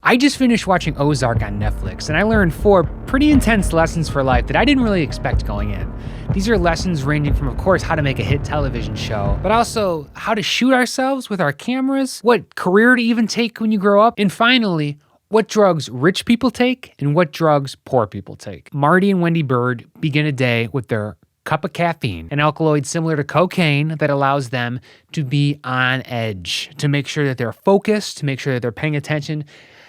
I just finished watching Ozark on Netflix, and I learned 4 pretty intense lessons for life that I didn't really expect going in. These are lessons ranging from, of course, how to make a hit television show, but also how to shoot ourselves with our cameras, what career to even take when you grow up, and finally, what drugs rich people take and what drugs poor people take. Marty and Wendy Byrde begin a day with their cup of caffeine, an alkaloid similar to cocaine that allows them to be on edge, to make sure that they're focused, to make sure that they're paying attention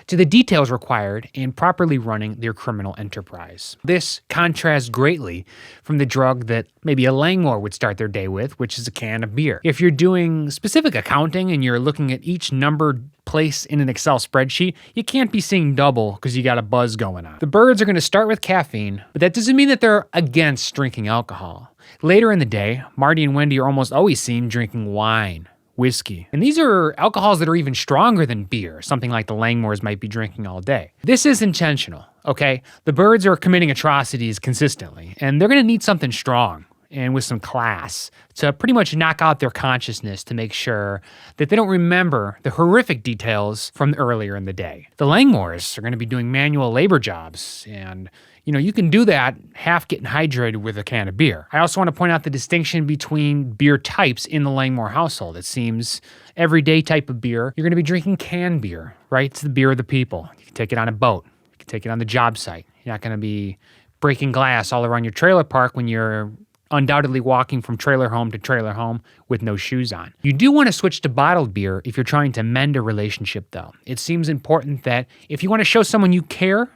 to the details required in properly running their criminal enterprise. This contrasts greatly from the drug that maybe a Langmore would start their day with, which is a can of beer. If you're doing specific accounting and you're looking at each numbered place in an Excel spreadsheet, you can't be seeing double because you got a buzz going on. The Byrdes are going to start with caffeine, but that doesn't mean that they're against drinking alcohol. Later in the day, Marty and Wendy are almost always seen drinking wine, whiskey. And these are alcohols that are even stronger than beer, something like the Langmores might be drinking all day. This is intentional, okay? The Byrdes are committing atrocities consistently, and they're going to need something strong and with some class to pretty much knock out their consciousness to make sure that they don't remember the horrific details from earlier in the day. The Langmores are going to be doing manual labor jobs, and you can do that half getting hydrated with a can of beer. I also want to point out the distinction between beer types in the Langmore household. It seems everyday type of beer, you're going to be drinking canned beer, right? It's the beer of the people. You can take it on a boat. You can take it on the job site. You're not going to be breaking glass all around your trailer park when you're undoubtedly walking from trailer home to trailer home with no shoes on. You do want to switch to bottled beer if you're trying to mend a relationship, though. It seems important that if you want to show someone you care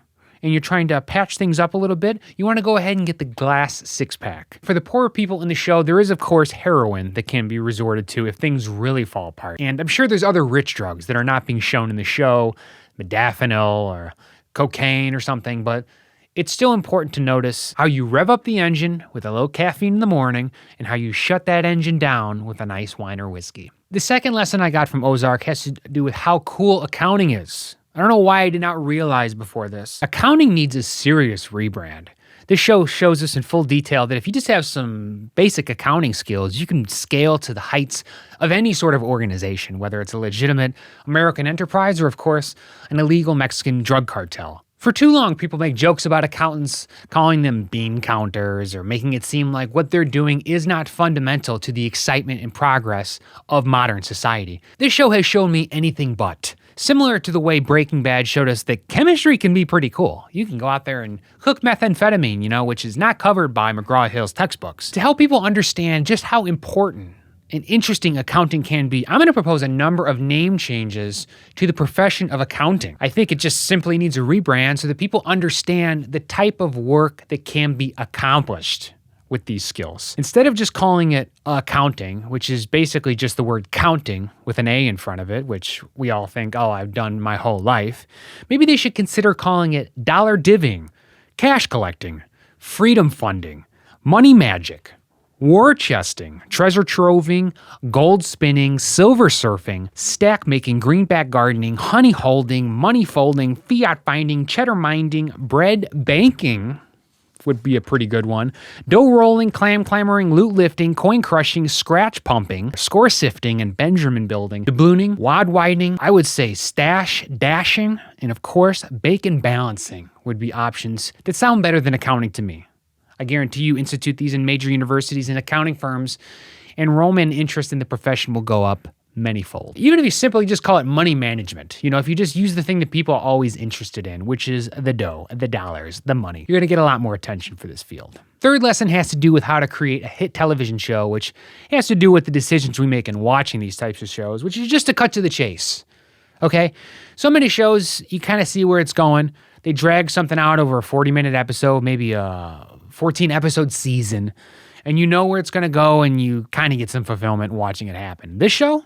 and you're trying to patch things up a little bit, you want to go ahead and get the glass 6-pack. For the poorer people in the show, there is, of course, heroin that can be resorted to if things really fall apart. And I'm sure there's other rich drugs that are not being shown in the show, modafinil or cocaine or something, but it's still important to notice how you rev up the engine with a low caffeine in the morning and how you shut that engine down with a nice wine or whiskey. The second lesson I got from Ozark has to do with how cool accounting is. I don't know why I did not realize before this. Accounting needs a serious rebrand. This show shows us in full detail that if you just have some basic accounting skills, you can scale to the heights of any sort of organization, whether it's a legitimate American enterprise or, of course, an illegal Mexican drug cartel. For too long, people make jokes about accountants, calling them bean counters or making it seem like what they're doing is not fundamental to the excitement and progress of modern society. This show has shown me anything but. Similar to the way Breaking Bad showed us that chemistry can be pretty cool. You can go out there and cook methamphetamine, which is not covered by McGraw-Hill's textbooks. To help people understand just how important and interesting accounting can be, I'm going to propose a number of name changes to the profession of accounting. I think it just simply needs a rebrand so that people understand the type of work that can be accomplished with these skills. Instead of just calling it accounting, which is basically just the word counting with an A in front of it, which we all think, oh, I've done my whole life, maybe they should consider calling it dollar divvying, cash collecting, freedom funding, money magic, war chesting, treasure troving, gold spinning, silver surfing, stack making, greenback gardening, honey holding, money folding, fiat binding, cheddar minding, bread banking would be a pretty good one. Dough rolling, clam clambering, loot lifting, coin crushing, scratch pumping, score sifting, and Benjamin building, doublooning, wad widening, I would say stash dashing, and of course, bacon balancing would be options that sound better than accounting to me. I guarantee you institute these in major universities and accounting firms, enrollment and interest in the profession will go up manyfold. Even if you simply just call it money management, if you just use the thing that people are always interested in, which is the dough, the dollars, the money, you're going to get a lot more attention for this field. Third lesson has to do with how to create a hit television show, which has to do with the decisions we make in watching these types of shows, which is just to cut to the chase. Okay? So many shows, you kind of see where it's going. They drag something out over a 40-minute episode, maybe a 14-episode season, and you know where it's going to go, and you kind of get some fulfillment watching it happen. This show,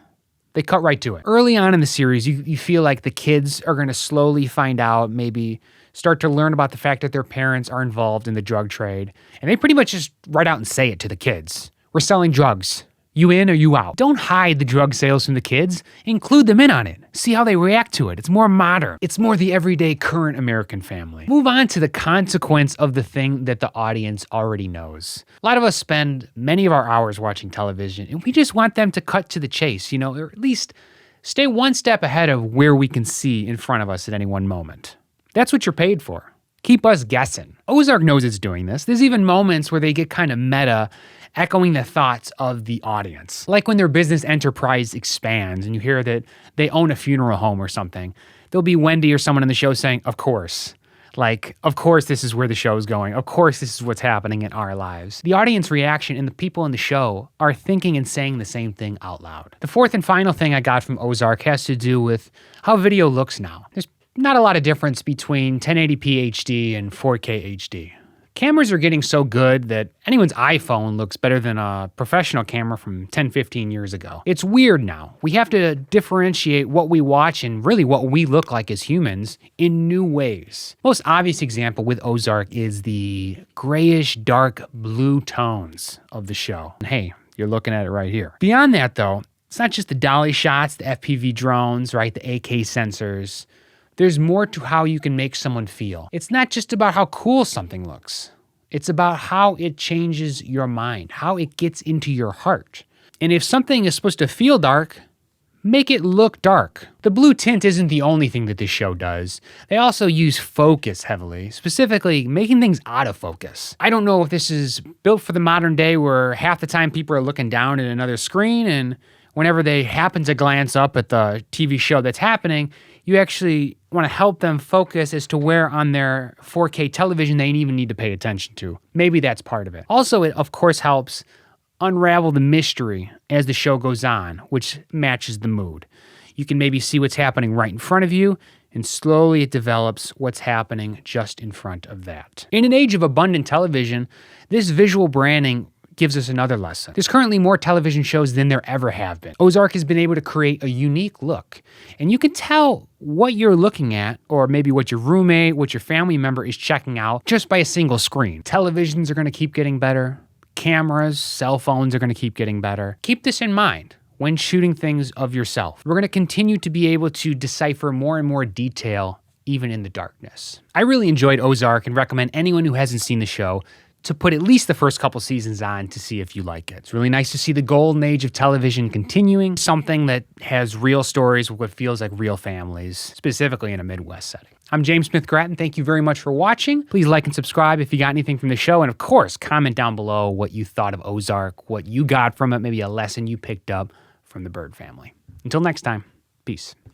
they cut right to it. Early on in the series, you feel like the kids are going to slowly find out, maybe start to learn about the fact that their parents are involved in the drug trade, and they pretty much just right out and say it to the kids. We're selling drugs. You in or you out? Don't hide the drug sales from the kids. Include them in on it. See how they react to it. It's more modern. It's more the everyday current American family. Move on to the consequence of the thing that the audience already knows. A lot of us spend many of our hours watching television, and we just want them to cut to the chase, or at least stay one step ahead of where we can see in front of us at any one moment. That's what you're paid for. Keep us guessing. Ozark knows it's doing this. There's even moments where they get kind of meta, echoing the thoughts of the audience. Like when their business enterprise expands and you hear that they own a funeral home or something, there'll be Wendy or someone in the show saying, of course. Like, of course this is where the show is going. Of course this is what's happening in our lives. The audience reaction and the people in the show are thinking and saying the same thing out loud. The fourth and final thing I got from Ozark has to do with how video looks now. There's not a lot of difference between 1080p HD and 4K HD. Cameras are getting so good that anyone's iPhone looks better than a professional camera from 10, 15 years ago. It's weird now. We have to differentiate what we watch and really what we look like as humans in new ways. Most obvious example with Ozark is the grayish dark blue tones of the show. And hey, you're looking at it right here. Beyond that though, it's not just the dolly shots, the FPV drones, right? The AK sensors. There's more to how you can make someone feel. It's not just about how cool something looks. It's about how it changes your mind, how it gets into your heart. And if something is supposed to feel dark, make it look dark. The blue tint isn't the only thing that this show does. They also use focus heavily, specifically making things out of focus. I don't know if this is built for the modern day where half the time people are looking down at another screen and whenever they happen to glance up at the TV show that's happening, you actually want to help them focus as to where on their 4K television they even need to pay attention to. Maybe that's part of it. Also, it of course helps unravel the mystery as the show goes on, which matches the mood. You can maybe see what's happening right in front of you, and slowly it develops what's happening just in front of that. In an age of abundant television, this visual branding gives us another lesson. There's currently more television shows than there ever have been. Ozark has been able to create a unique look, and you can tell what you're looking at, or maybe what your roommate, what your family member is checking out just by a single screen. Televisions are going to keep getting better. Cameras, cell phones are going to keep getting better. Keep this in mind when shooting things of yourself. We're going to continue to be able to decipher more and more detail even in the darkness. I really enjoyed Ozark and recommend anyone who hasn't seen the show to put at least the first couple seasons on to see if you like it. It's really nice to see the golden age of television continuing, something that has real stories with what feels like real families, specifically in a Midwest setting. I'm James Smith Grattan. Thank you very much for watching. Please like and subscribe if you got anything from the show. And of course, comment down below what you thought of Ozark, what you got from it, maybe a lesson you picked up from the Byrde family. Until next time, peace.